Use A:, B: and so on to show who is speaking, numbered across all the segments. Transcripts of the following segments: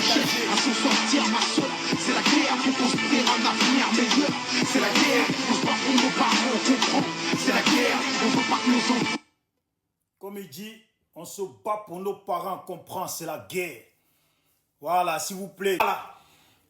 A: cherche à s'en sortir, ma soeur. C'est la guerre pour construire un avenir meilleur. C'est la guerre, on se bat pour nos parents, on comprend. C'est la guerre, on veut pas que nos enfants.
B: Comme il dit, on se bat pour nos parents, on comprend, c'est la guerre. Voilà, s'il vous plaît. Voilà.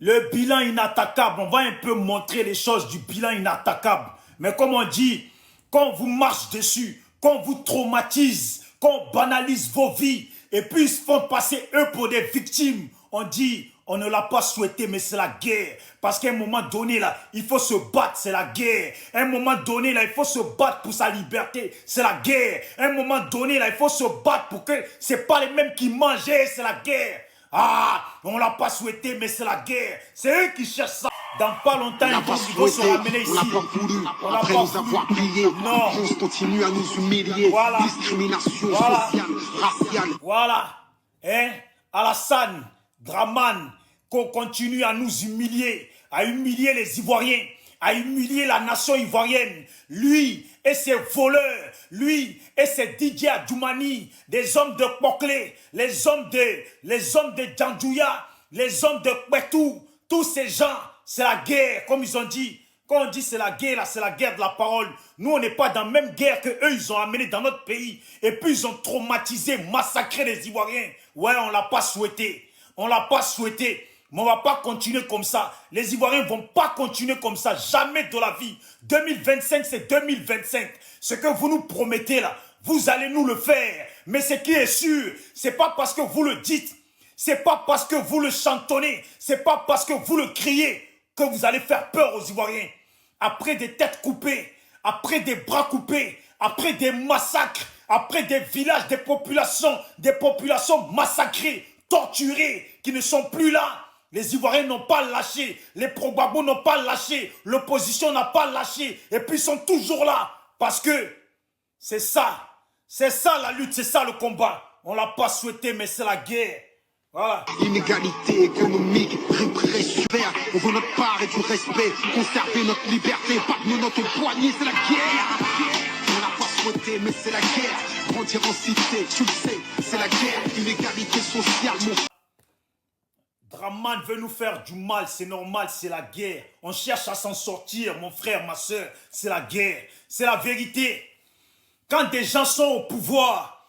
B: Le bilan inattaquable, on va un peu montrer les choses du bilan inattaquable. Mais comme on dit, quand on vous marche dessus, quand on vous traumatise, quand on banalise vos vies, et puis ils se font passer eux pour des victimes, on dit, on ne l'a pas souhaité, mais c'est la guerre. Parce qu'à un moment donné, là, il faut se battre, c'est la guerre. À un moment donné, là, il faut se battre pour sa liberté, c'est la guerre. À un moment donné, là, il faut se battre pour que c'est pas les mêmes qui mangeaient, c'est la guerre. Ah, on l'a pas souhaité, mais c'est la guerre. C'est eux qui cherchent ça. Dans pas longtemps, ils vont se ramener ici.
A: On l'a pas voulu.
B: On l'a
A: Après
B: pas
A: nous
B: voulu.
A: avoir pliés,
B: Non.
A: la France continue à nous humilier.
B: Voilà.
A: Discrimination
B: Voilà.
A: sociale, raciale.
B: Voilà. Hein? Alassane, Draman, qu'on continue à nous humilier, à humilier les Ivoiriens, à humilier la nation ivoirienne. Lui et ses voleurs, lui et ses DJ Adjoumani, des hommes de Poclé, les hommes de Djandjouya, les hommes de Kwetou, tous ces gens, c'est la guerre, comme ils ont dit. Quand on dit c'est la guerre, là, c'est la guerre de la parole. Nous, on n'est pas dans la même guerre que eux, ils ont amené dans notre pays. Et puis, ils ont traumatisé, massacré les Ivoiriens. Ouais, on ne l'a pas souhaité. On ne l'a pas souhaité. Mais on ne va pas continuer comme ça. Les Ivoiriens ne vont pas continuer comme ça. Jamais de la vie. 2025, c'est 2025. Ce que vous nous promettez là, vous allez nous le faire. Mais ce qui est sûr, ce n'est pas parce que vous le dites. Ce n'est pas parce que vous le chantonnez. Ce n'est pas parce que vous le criez que vous allez faire peur aux Ivoiriens. Après des têtes coupées, après des bras coupés, après des massacres, après des villages, des populations massacrées, torturées, qui ne sont plus là. Les Ivoiriens n'ont pas lâché, les Progbagbo n'ont pas lâché, l'opposition n'a pas lâché, et puis ils sont toujours là, parce que c'est ça la lutte, c'est ça le combat. On ne l'a pas souhaité, mais c'est la guerre. Voilà.
A: Inégalité économique, répression. On veut notre part et du respect. Conserver notre liberté, pas de notre poignée, c'est la guerre. On l'a pas souhaité, mais c'est la guerre. Grandir en cité, tu le sais, c'est la guerre. Inégalité sociale, mon...
B: Draman veut nous faire du mal, c'est normal, c'est la guerre. On cherche à s'en sortir, mon frère, ma soeur, c'est la guerre. C'est la vérité. Quand des gens sont au pouvoir,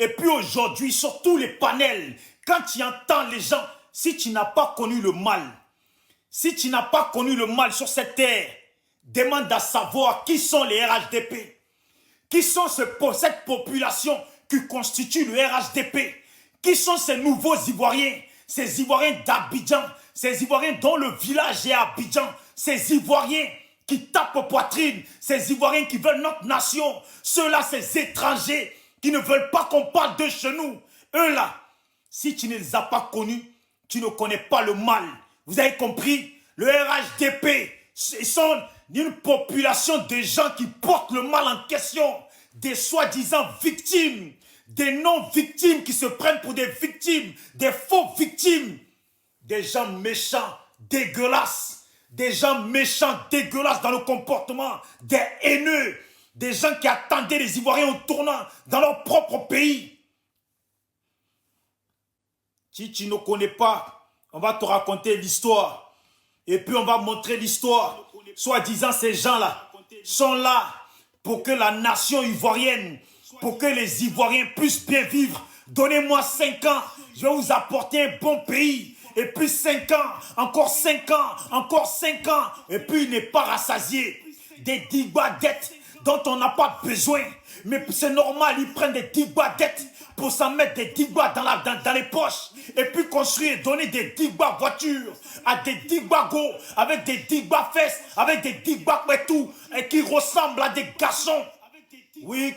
B: et puis aujourd'hui, sur tous les panels, quand tu entends les gens, si tu n'as pas connu le mal, sur cette terre, demande à savoir qui sont les RHDP, qui sont cette population qui constitue le RHDP, qui sont ces nouveaux Ivoiriens, ces Ivoiriens d'Abidjan, ces Ivoiriens dont le village est à Abidjan, ces Ivoiriens qui tapent aux poitrines, ces Ivoiriens qui veulent notre nation, ceux-là, ces étrangers qui ne veulent pas qu'on parle de chez nous. Eux-là, si tu ne les as pas connus, tu ne connais pas le mal. Vous avez compris? Le RHDP, ils sont une population de gens qui portent le mal en question, des soi-disant victimes, des non-victimes qui se prennent pour des victimes, des faux victimes, des gens méchants, dégueulasses, dans le comportement, des haineux, des gens qui attendaient les Ivoiriens au tournant dans leur propre pays. Si tu ne connais pas, on va te raconter l'histoire. Et puis on va montrer l'histoire. Soi-disant, ces gens-là sont là pour que la nation ivoirienne, pour que les Ivoiriens puissent bien vivre. Donnez-moi 5 ans, je vais vous apporter un bon pays. Et puis 5 ans, encore 5 ans, encore 5 ans. Et puis il n'est pas rassasié. Des digbadettes dont on n'a pas besoin. Mais c'est normal, ils prennent des digbadettes pour s'en mettre des digba dans les poches. Et puis construire et donner des digba voitures à des digba go, avec des digba fesses, avec des digba et tout, et qui ressemblent à des garçons. Oui,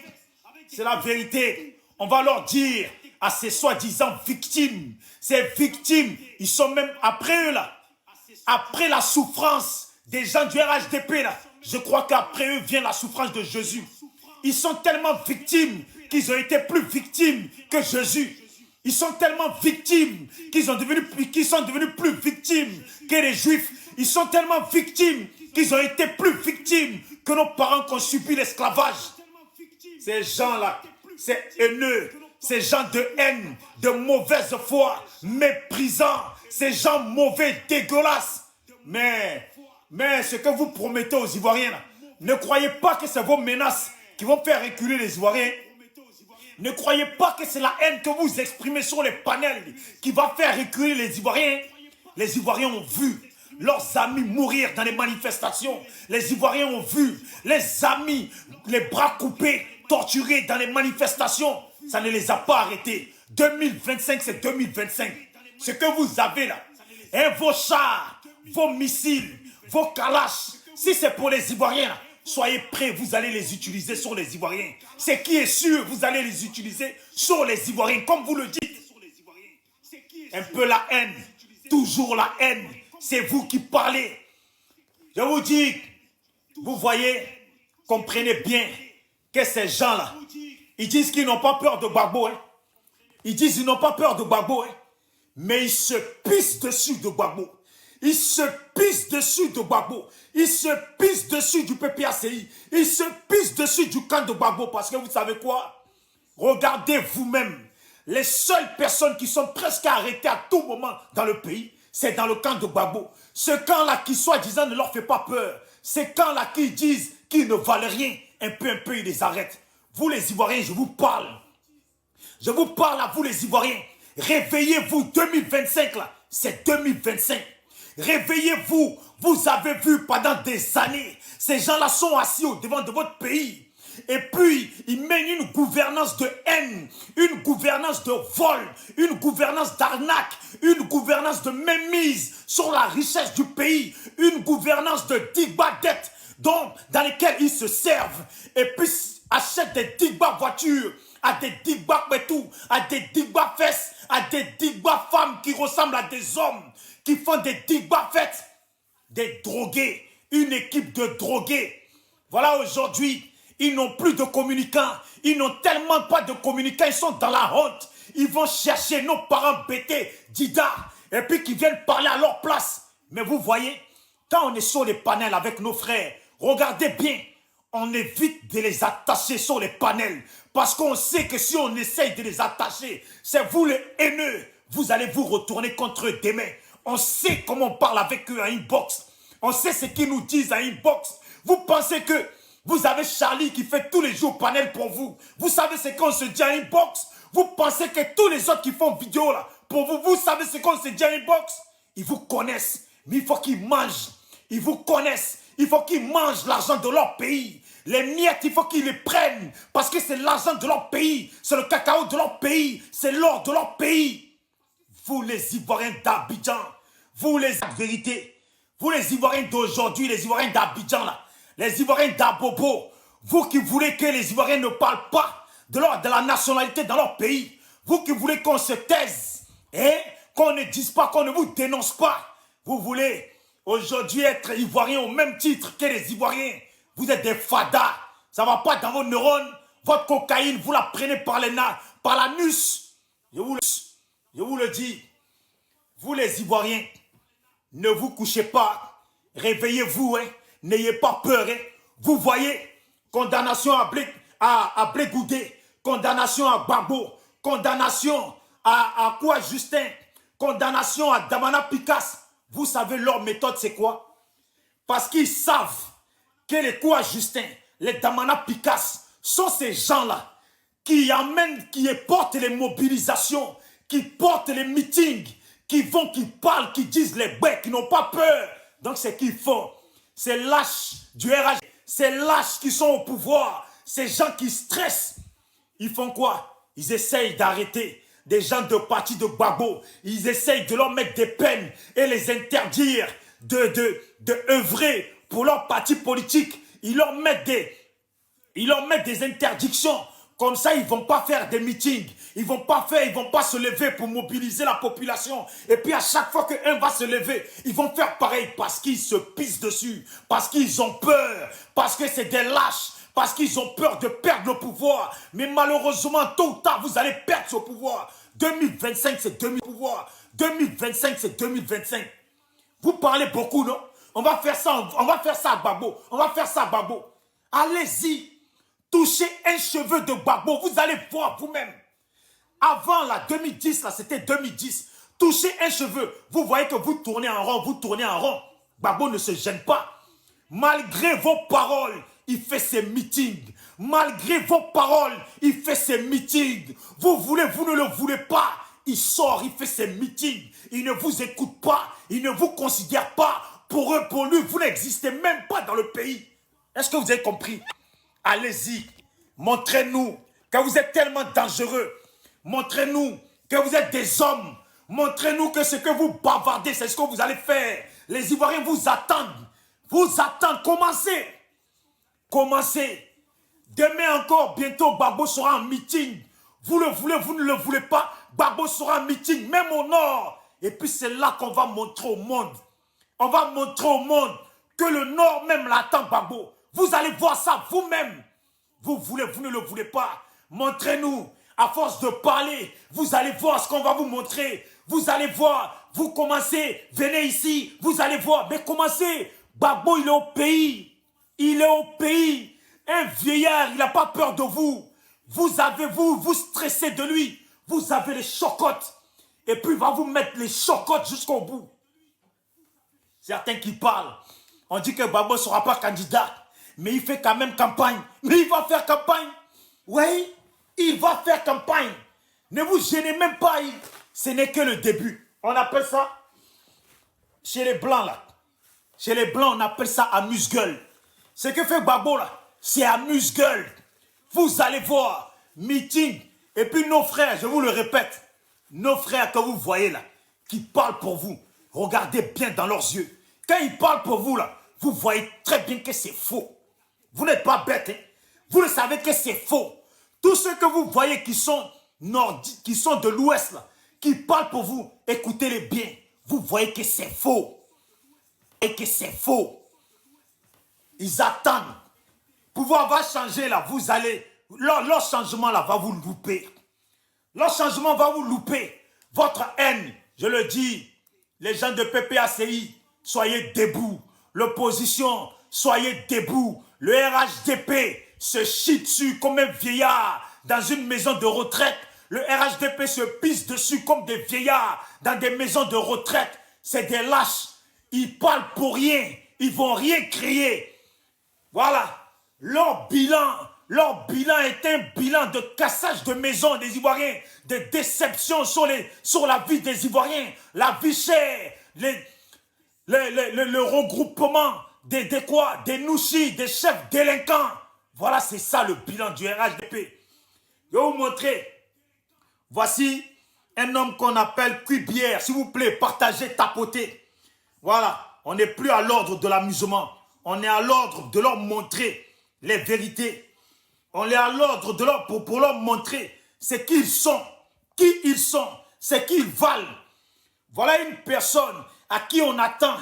B: c'est la vérité. On va leur dire à ces soi-disant victimes, ces victimes, ils sont même après eux là, après la souffrance des gens du RHDP là, je crois qu'après eux vient la souffrance de Jésus. Ils sont tellement victimes qu'ils ont été plus victimes que Jésus. Ils sont tellement victimes qu'ils sont devenus plus victimes que les Juifs. Ils sont tellement victimes qu'ils ont été plus victimes que nos parents qui ont subi l'esclavage. Ces gens-là, ces haineux, ces gens de haine, de mauvaise foi, méprisants, ces gens mauvais, dégueulasses. Mais ce que vous promettez aux Ivoiriens, là, ne croyez pas que c'est vos menaces qui vont faire reculer les Ivoiriens. Ne croyez pas que c'est la haine que vous exprimez sur les panels qui va faire reculer les Ivoiriens. Les Ivoiriens ont vu leurs amis mourir dans les manifestations. Les Ivoiriens ont vu les amis, les bras coupés, torturés dans les manifestations. Ça ne les a pas arrêtés. 2025, c'est 2025. Ce que vous avez là, hein, vos chars, vos missiles, vos kalash, si c'est pour les Ivoiriens là, soyez prêts, vous allez les utiliser sur les Ivoiriens. Ce qui est sûr, vous allez les utiliser sur les Ivoiriens, comme vous le dites. Un peu la haine, toujours la haine. C'est vous qui parlez. Je vous dis, vous voyez, comprenez bien que ces gens-là, ils disent qu'ils n'ont pas peur de Gbagbo. Hein. Ils disent qu'ils n'ont pas peur de Gbagbo. Hein. Mais ils se pissent dessus de Gbagbo. Ils se pissent dessus de Gbagbo. Ils se pissent dessus du PPACI. Ils se pissent dessus du camp de Gbagbo. Parce que vous savez quoi? Regardez vous-même. Les seules personnes qui sont presque arrêtées à tout moment dans le pays, c'est dans le camp de Gbagbo. Ce camp-là qui, soi-disant, ne leur fait pas peur. Ces camps-là qui disent qu'ils ne valent rien. Un peu, ils les arrêtent. Vous, les Ivoiriens, je vous parle. Je vous parle à vous, les Ivoiriens. Réveillez-vous, 2025, là. C'est 2025. Réveillez-vous. Vous avez vu pendant des années, ces gens-là sont assis au devant de votre pays. Et puis, ils mènent une gouvernance de haine, une gouvernance de vol, une gouvernance d'arnaque, une gouvernance de mainmise sur la richesse du pays, une gouvernance de digba-dette dans lesquelles ils se servent. Et puis, achètent des digba-voitures, à des digba tout, à des digba fesses, à des digba femmes qui ressemblent à des hommes, qui font des digba fêtes, des drogués, une équipe de drogués. Voilà aujourd'hui, ils n'ont plus de communicants, ils n'ont tellement pas de communicants, ils sont dans la honte. Ils vont chercher nos parents bêtés, Dida, et puis qui viennent parler à leur place. Mais vous voyez, quand on est sur les panels avec nos frères, regardez bien, on évite de les attacher sur les panels. Parce qu'on sait que si on essaye de les attacher, c'est vous les haineux. Vous allez vous retourner contre eux demain. On sait comment on parle avec eux à inbox. On sait ce qu'ils nous disent à inbox. Vous pensez que vous avez Charlie qui fait tous les jours panel pour vous. Vous savez ce qu'on se dit à inbox. Vous pensez que tous les autres qui font vidéo là, pour vous, vous savez ce qu'on se dit à inbox. Ils vous connaissent, mais il faut qu'ils mangent. Ils vous connaissent. Il faut qu'ils mangent l'argent de leur pays. Les miettes, il faut qu'ils les prennent. Parce que c'est l'argent de leur pays. C'est le cacao de leur pays. C'est l'or de leur pays. Vous les Ivoiriens d'Abidjan. Vous les vérités. Vous les Ivoiriens d'aujourd'hui, les Ivoiriens d'Abidjan là. Les Ivoiriens d'Abobo. Vous qui voulez que les Ivoiriens ne parlent pas de la nationalité dans leur pays. Vous qui voulez qu'on se taise. Et qu'on ne dise pas, qu'on ne vous dénonce pas. Vous voulez aujourd'hui être Ivoirien au même titre que les Ivoiriens. Vous êtes des fadas. Ça ne va pas dans vos neurones. Votre cocaïne, vous la prenez par l'anus. Je vous le dis. Vous les Ivoiriens, ne vous couchez pas. Réveillez-vous. Hein. N'ayez pas peur. Hein. Vous voyez, condamnation à Blé Goudé, condamnation à Gbagbo, condamnation à quoi Justin, condamnation à Damana Picasse. Vous savez leur méthode c'est quoi? Parce qu'ils savent que les quoi Justin, les Damana Picasse sont ces gens-là qui amènent, qui portent les mobilisations, qui portent les meetings, qui vont, qui parlent, qui disent les bêtes, qui n'ont pas peur. Donc c'est qu'ils font. Ces lâches du RAG, ces lâches qui sont au pouvoir, ces gens qui stressent, ils font quoi? Ils essayent d'arrêter des gens de parti de Gbagbo. Ils essayent de leur mettre des peines et les interdire de œuvrer pour leur parti politique. Ils leur mettent des interdictions. Comme ça, ils ne vont pas faire des meetings. Ils ne vont pas se lever pour mobiliser la population. Et puis à chaque fois qu'un va se lever, ils vont faire pareil parce qu'ils se pissent dessus. Parce qu'ils ont peur. Parce que c'est des lâches. Parce qu'ils ont peur de perdre le pouvoir. Mais malheureusement, tôt ou tard, vous allez perdre ce pouvoir. 2025, c'est 2000 pouvoirs. 2025, c'est 2025. Vous parlez beaucoup, non? On va faire ça à Gbagbo. On va faire ça à Gbagbo. Allez-y. Touchez un cheveu de Gbagbo. Vous allez voir vous-même. Avant la 2010, là, c'était 2010. Touchez un cheveu, vous voyez que vous tournez en rond, vous tournez en rond. Gbagbo ne se gêne pas. Malgré vos paroles, il fait ses meetings. Malgré vos paroles, il fait ses meetings. Vous voulez, vous ne le voulez pas. Il sort, il fait ses meetings. Il ne vous écoute pas. Il ne vous considère pas. Pour eux, pour lui, vous n'existez même pas dans le pays. Est-ce que vous avez compris? Allez-y. Montrez-nous que vous êtes tellement dangereux. Montrez-nous que vous êtes des hommes. Montrez-nous que ce que vous bavardez, c'est ce que vous allez faire. Les Ivoiriens vous attendent. Vous attendent. Commencez. Commencez. Demain encore, bientôt, Gbagbo sera en meeting. Vous le voulez, vous ne le voulez pas. Gbagbo sera en meeting, même au nord. Et puis c'est là qu'on va montrer au monde. On va montrer au monde que le nord même l'attend, Gbagbo. Vous allez voir ça vous-même. Vous voulez, vous ne le voulez pas. Montrez-nous. À force de parler, vous allez voir ce qu'on va vous montrer. Vous allez voir. Vous commencez. Venez ici. Vous allez voir. Mais commencez. Gbagbo, il est au pays. Il est au pays. Un vieillard, il n'a pas peur de vous. Vous stressez de lui. Vous avez les chocottes. Et puis il va vous mettre les chocottes jusqu'au bout. Certains qui parlent. On dit que Gbagbo ne sera pas candidat. Mais il fait quand même campagne. Mais il va faire campagne. Oui, il va faire campagne. Ne vous gênez même pas. Ce n'est que le début. On appelle ça, chez les Blancs là. Chez les Blancs, on appelle ça amuse-gueule. Ce que fait Gbagbo là, c'est amuse-gueule. Vous allez voir, meeting. Et puis nos frères, je vous le répète, nos frères que vous voyez là, qui parlent pour vous, regardez bien dans leurs yeux. Quand ils parlent pour vous là, vous voyez très bien que c'est faux. Vous n'êtes pas bête, hein? Vous le savez que c'est faux. Tous ceux que vous voyez qui sont nordiques, qui sont de l'Ouest là, qui parlent pour vous, écoutez-les bien. Vous voyez que c'est faux. Et que c'est faux. Ils attendent. Pouvoir va changer là, vous allez, leur changement là va vous louper. Leur changement va vous louper. Votre haine, je le dis, les gens de PPACI, soyez debout. L'opposition, soyez debout. Le RHDP se chie dessus comme un vieillard dans une maison de retraite. Le RHDP se pisse dessus comme des vieillards dans des maisons de retraite. C'est des lâches. Ils parlent pour rien. Ils vont rien créer. Voilà. Leur bilan est un bilan de cassage de maisons des Ivoiriens, de déception sur la vie des Ivoiriens, la vie chère, le regroupement des nouchis, des chefs délinquants. Voilà, c'est ça le bilan du RHDP. Je vais vous montrer. Voici un homme qu'on appelle Cuibière. S'il vous plaît, partagez, tapotez. Voilà, on n'est plus à l'ordre de l'amusement. On est à l'ordre de leur montrer les vérités. On est à l'ordre de leur pour leur montrer ce qu'ils sont, qui ils sont, ce qu'ils valent. Voilà une personne à qui on attend,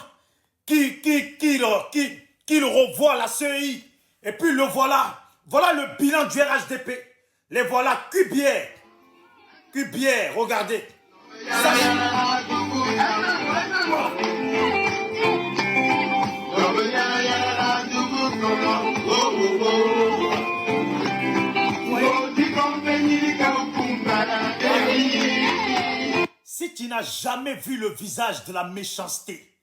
B: qui revoit la CEI. Et puis le voilà. Voilà le bilan du RHDP. Les voilà Cubière. Cubière, regardez. Ça, si tu n'as jamais vu le visage de la méchanceté,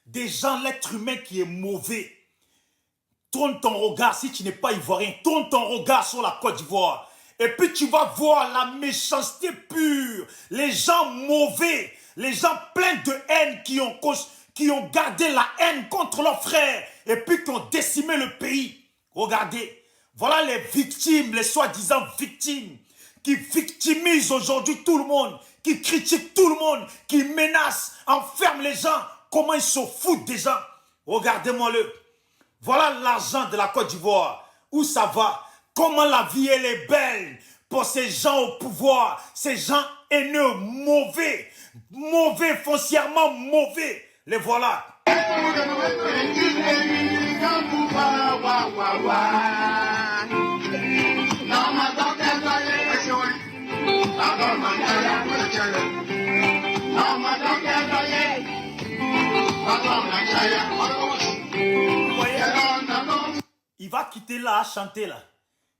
B: des gens, l'être humain qui est mauvais, tourne ton regard, si tu n'es pas ivoirien, tourne ton regard sur la Côte d'Ivoire. Et puis tu vas voir la méchanceté pure, les gens mauvais, les gens pleins de haine qui ont gardé la haine contre leurs frères et puis qui ont décimé le pays. Regardez, voilà les victimes, les soi-disant victimes, qui victimisent aujourd'hui tout le monde, qui critiquent tout le monde, qui menacent, enferment les gens. Comment ils se foutent des gens? Regardez-moi-le. Voilà l'argent de la Côte d'Ivoire. Où ça va? Comment la vie elle est belle pour ces gens au pouvoir, ces gens haineux, mauvais, mauvais, foncièrement mauvais. Les voilà. Il va quitter là, chanter là.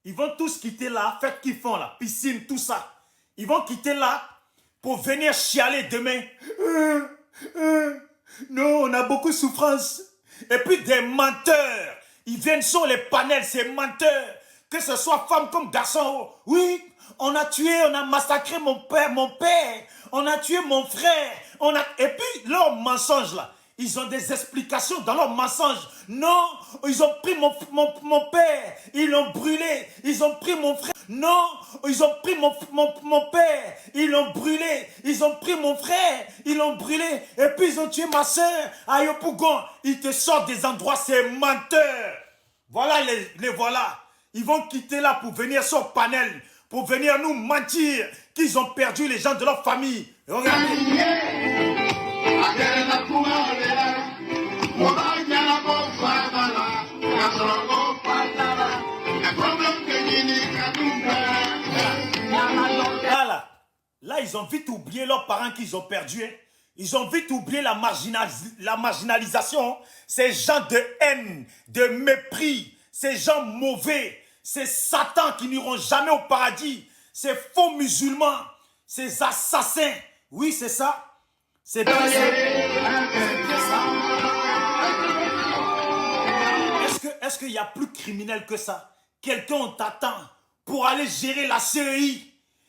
B: Ils vont tous quitter là, faites qu'ils font là, piscine, tout ça. Ils vont quitter là pour venir chialer demain. Non, on a beaucoup de souffrance. Et puis des menteurs. Ils viennent sur les panels, ces menteurs. Que ce soit femme comme garçon. Oui, on a tué, on a massacré mon père. On a tué mon frère. Et puis, leurs mensonges là. Ils ont des explications dans leurs mensonges. Non, ils ont pris mon père. Ils l'ont brûlé. Ils ont pris mon frère. Non, ils ont pris mon père. Ils l'ont brûlé. Ils ont pris mon frère. Ils l'ont brûlé. Et puis ils ont tué ma soeur. À Yopougon. Ils te sortent des endroits, ces menteurs. Voilà les voilà. Ils vont quitter là pour venir sur le panel. Pour venir nous mentir qu'ils ont perdu les gens de leur famille. Regardez. Là, ils ont vite oublié leurs parents qu'ils ont perdus. Hein. Ils ont vite oublié la marginalisation. Ces gens de haine, de mépris, ces gens mauvais, ces satans qui n'iront jamais au paradis, ces faux musulmans, ces assassins. Oui, c'est ça. C'est bien ça. Est-ce qu'il y a plus criminel que ça? Quelqu'un, on t'attend pour aller gérer la CEI.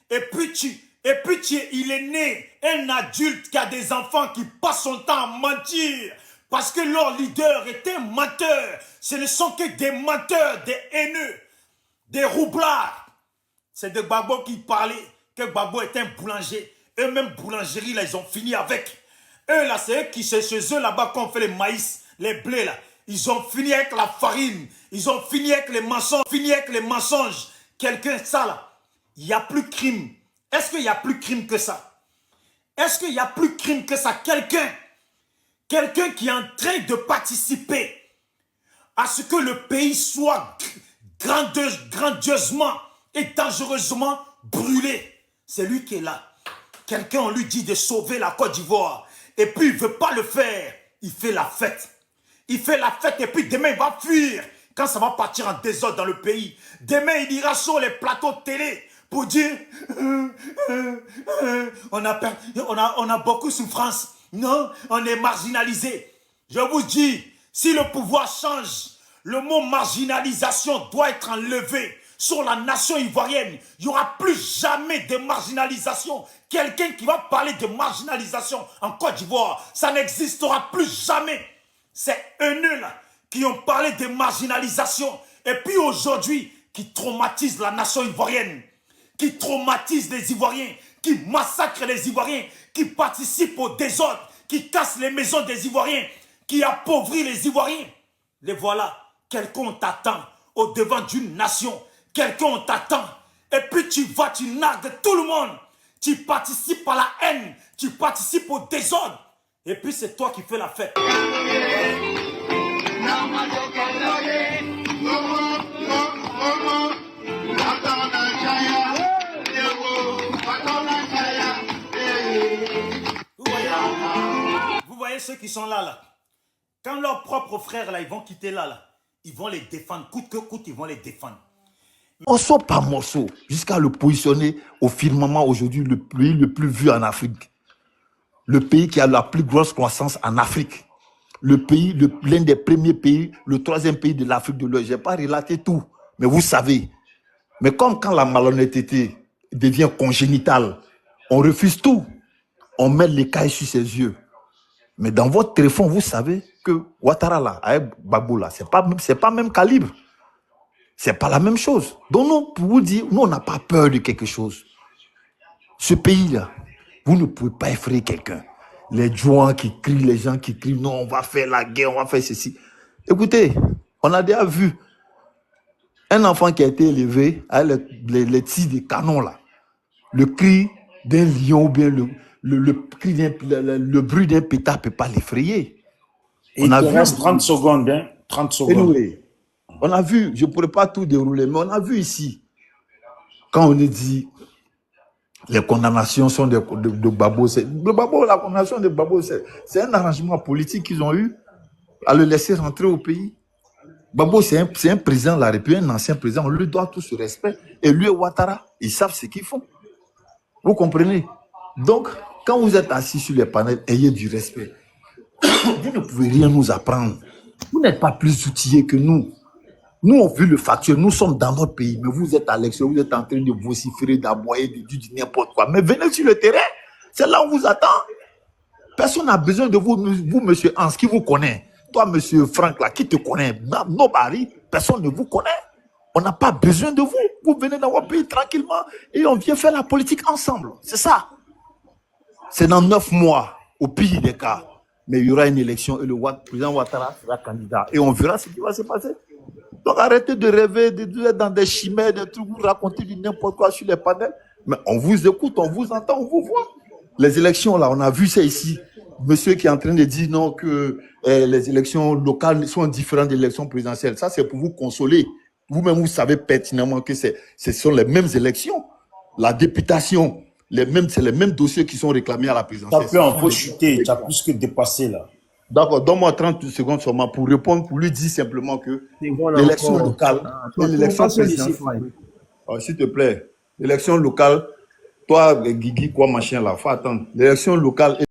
B: Et puis il est né un adulte qui a des enfants qui passent son temps à mentir. Parce que leur leader est un menteur. Ce ne sont que des menteurs, des haineux, des roublards. C'est de Gbagbo qui parlait, que Gbagbo est un boulanger. Eux-mêmes, boulangerie, là, ils ont fini avec. Eux, là, c'est eux qui, c'est chez eux, là-bas, qu'on fait les maïs, les blés, là. Ils ont fini avec la farine. Ils ont fini avec les mensonges. Quelqu'un, ça, là, il n'y a plus crime. Est-ce qu'il y a plus crime que ça? Est-ce qu'il y a plus crime que ça? Quelqu'un qui est en train de participer à ce que le pays soit grandiosement et dangereusement brûlé. C'est lui qui est là. Quelqu'un, on lui dit de sauver la Côte d'Ivoire. Et puis, il ne veut pas le faire. Il fait la fête. Il fait la fête et puis demain, il va fuir. Quand ça va partir en désordre dans le pays. Demain, il ira sur les plateaux de télé pour dire on a beaucoup de souffrance. Non, on est marginalisé. Je vous dis, si le pouvoir change, le mot marginalisation doit être enlevé sur la nation ivoirienne. Il n'y aura plus jamais de marginalisation. Quelqu'un qui va parler de marginalisation en Côte d'Ivoire, ça n'existera plus jamais. C'est eux là qui ont parlé de marginalisation. Et puis aujourd'hui, qui traumatisent la nation ivoirienne, qui traumatisent les Ivoiriens, qui massacrent les Ivoiriens, qui participent au désordre, qui cassent les maisons des Ivoiriens, qui appauvrit les Ivoiriens. Les voilà. Quelqu'un on t'attend au devant d'une nation. Quelqu'un on t'attend. Et puis tu vas, tu nargues tout le monde. Tu participes à la haine. Tu participes au désordre. Et puis c'est toi qui fais la fête. Vous voyez ceux qui sont là. Quand leurs propres frères, là, ils vont quitter là, ils vont les défendre. Coûte que coûte, ils vont les défendre.
C: Morceau par morceau, jusqu'à le positionner au firmament aujourd'hui, le pays le plus vu en Afrique. Le pays qui a la plus grosse croissance en Afrique. Le pays, l'un des premiers pays, le troisième pays de l'Afrique de l'Ouest. Je n'ai pas relaté tout, mais vous savez. Mais comme quand la malhonnêteté devient congénitale, on refuse tout. On met l'écaille sur ses yeux. Mais dans votre téléphone, vous savez que Ouattara là, avec Gbagbo là, c'est pas même calibre. C'est pas la même chose. Donc nous, pour vous dire, nous on n'a pas peur de quelque chose. Ce pays-là, vous ne pouvez pas effrayer quelqu'un. Les joueurs qui crient, les gens qui crient, non, on va faire la guerre, on va faire ceci. Écoutez, on a déjà vu un enfant qui a été élevé avec les tirs de canon là. Le cri d'un lion ou bien le bruit d'un pétard ne peut pas l'effrayer.
B: Il te reste 30 secondes, hein? 30 secondes.
C: Anyway, on a vu, je ne pourrais pas tout dérouler, mais on a vu ici, quand on dit les condamnations sont de Gbagbo, la condamnation de Gbagbo, c'est un arrangement politique qu'ils ont eu à le laisser rentrer au pays. Gbagbo, c'est un président de la République, un ancien président, on lui doit tout ce respect. Et lui et Ouattara, ils savent ce qu'ils font. Vous comprenez? Donc, quand vous êtes assis sur les panels, ayez du respect. Vous ne pouvez rien nous apprendre. Vous n'êtes pas plus outillés que nous. Nous, on veut le factuel. Nous sommes dans notre pays, mais vous êtes à l'extérieur, vous êtes en train de vociférer, d'aboyer, de dire n'importe quoi. Mais venez sur le terrain. C'est là où on vous attend. Personne n'a besoin de vous, monsieur Hans, qui vous connaît. Toi, monsieur Franck, là, qui te connaît? Nobody. Personne ne vous connaît. On n'a pas besoin de vous. Vous venez dans votre pays tranquillement et on vient faire la politique ensemble. C'est ça. C'est dans 9 mois, au pire des cas. Mais il y aura une élection et le président Ouattara sera candidat. Et on verra ce qui va se passer. Donc arrêtez de rêver, d'être dans des chimères, des trucs, vous racontez du n'importe quoi sur les panels. Mais on vous écoute, on vous entend, on vous voit. Les élections, là, on a vu ça ici. Monsieur qui est en train de dire non, que les élections locales sont différentes des élections présidentielles. Ça, c'est pour vous consoler. Vous-même, vous savez pertinemment que ce sont les mêmes élections. La députation, c'est les mêmes dossiers qui sont réclamés à la présidentielle.
B: Ça peut en faut chuter, tu as plus que dépassé là.
C: D'accord, donne-moi 30 secondes seulement pour répondre, pour lui dire simplement que l'élection locale et l'élection présidentielle. S'il te plaît, l'élection locale, toi, Guigui, quoi, machin là, faut attendre. L'élection locale et